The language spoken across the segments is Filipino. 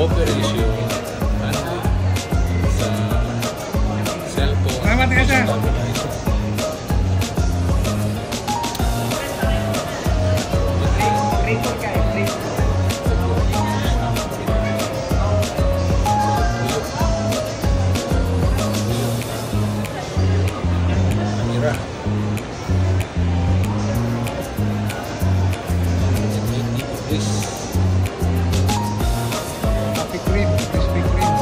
operation sa cellphone. Salamat ka siya. Happy cream, crispy cream.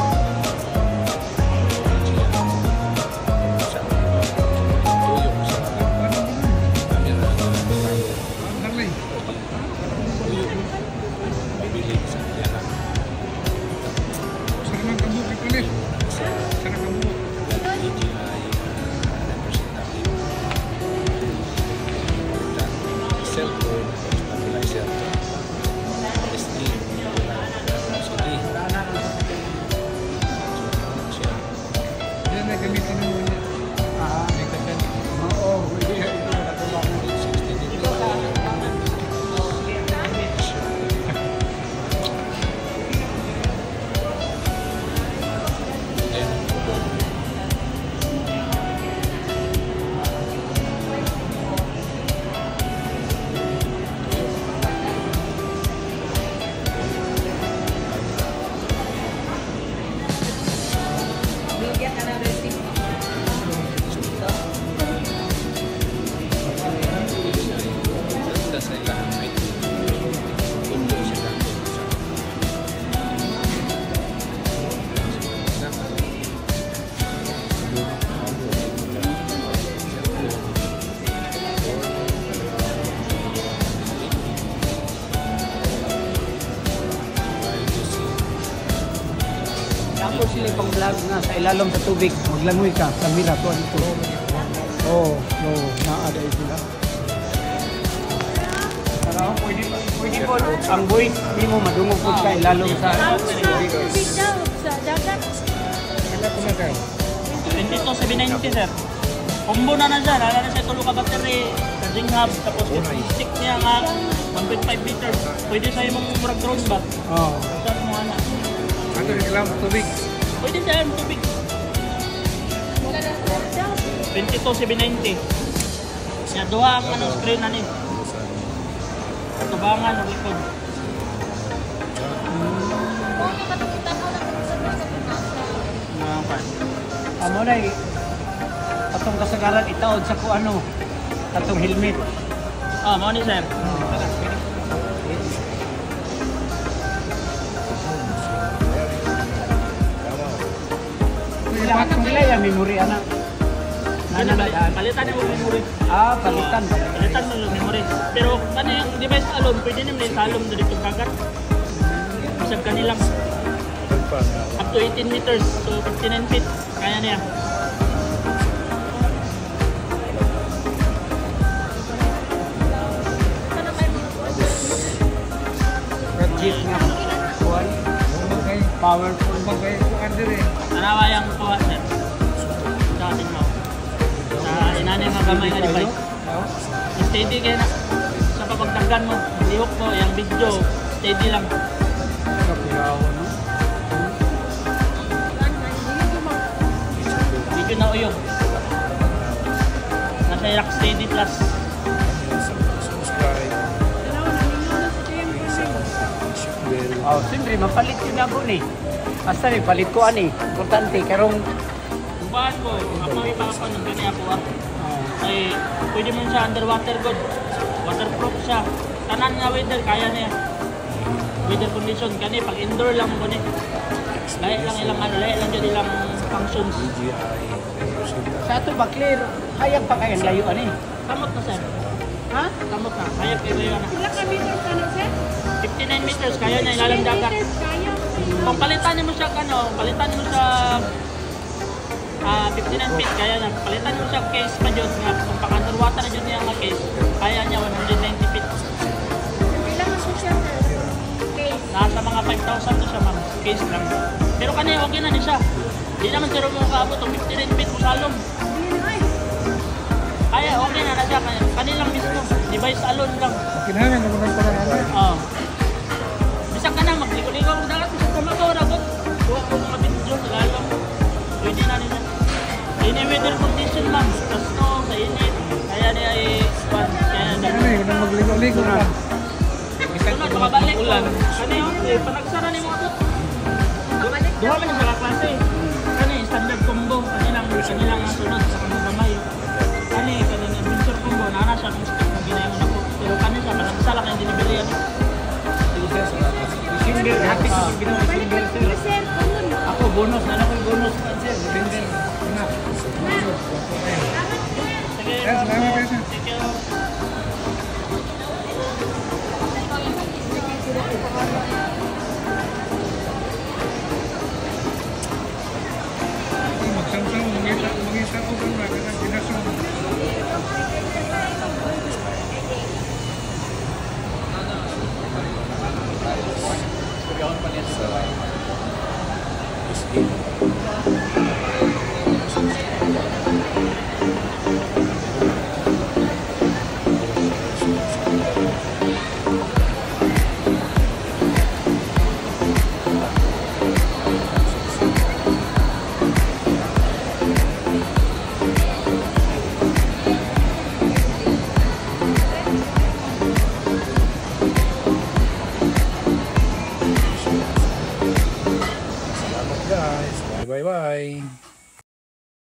Sarang kamu dipalit. Sarang kamu. Cellphone stabilizer. Yan ay gamitin mo niya. May ganyan. Oo, hindi. Tapos sila pang vlog na sa ilalim sa tubig, maglangoy ka sa mira to ito. Oh, no, naada sila. Pero pwede po ang buhit hindi mo madungog po sa ilalim sa tubig. Tubig daw sa dagat. Wala ko na ka. 22,790 sir. Combo na na siya, lala na siya tulong ka battery, charging hub, tapos stick niya nga 1.5 liters. Pwede sa imong murag drone ba? Oh. Saan mo ana? Ano reklamo tubig? Pwede sa imong tubig. 22,790. Siya duha ang anong screen na ni. Tubangan ng likod. Amo na atong kasagaran itaod sa ko ano atong helmet. Ah, mo ni sir. Sila atong nila yung memory ana. Palitan mo memory. Palitan. Palitan mo yung memory. Pero ano yung device alone, pwede naman yung alone dito kagat. Bisag kanilang up to 18 meters, so 59 feet. Kaya niya. Jeep nga kuan. Powerful. Bagay ko under eh. Tanawa yung kuha sir. Sa ating mo. Sa inanay mga gamay nga device. Steady kayo na. Sa papagtanggan mo, lihok mo, yung video, steady lang. Video na uyog. Nasa Rock Steady Plus. Siyempre, mapalit yun ako ni. Basta rin, palit ko ani. Importante, karong Kumpaan ko, ako may makapanong ganyan ako ay pwede mo siya underwater good. Waterproof siya. Tanan nga weather, kaya niya. Weather condition, kani pag indoor lang mo ni. Lahi lang ilang ano, lahi lang dyan ilang functions. sa ato ba clear, hayag pa kayang layo ani. Kamot na sir. Ha? Kamot na, hayag kayo yun na. Sila ka meters ka na, sir? 59 meters, kaya na ilalang dagat. Meters kaya. Kung palitan mo siya, ano, palitan mo siya 59 feet, kaya na. Palitan mo siya case pa dyan, nga, kung pang-underwater na dyan niya nga case, kaya niya 190 feet. Ilang mas siya, sir? Case. Nasa mga 5,000 to siya, ma'am. Case lang. Pero kanina, okay na siya. Hindi naman siro mo kaabot o 59 feet mo salong. Kaya, okay na siya. Kanilang mismo. Device alone lang. Kinahanglan ako ng parang ano. Oo. Bisa ka na, magliko-liko. Dagat mo sa kumato na. Ligo na. Sunod, makabalik ulan. Ano yun? Panagsara ni mga to. Duha man yung sa kaklase. Ano yung standard combo. Kanilang sunod sa kanong gamay. Ano yung kanang adventure combo. Nana siya kung step na ginayon ako. Pero kanin siya, malang sala kayong dinibilihan. Single, happy ko ginawa Balik single, ka sir. po, sir. Puno. Ako, bonus. Ano ko yung bonus pa, sir? Depende. Ano? Sige, Yes, salamat kayo, sir. thank you. Magsamsam, mangita ko ba na kanang pinasong. Guys, bye bye bye.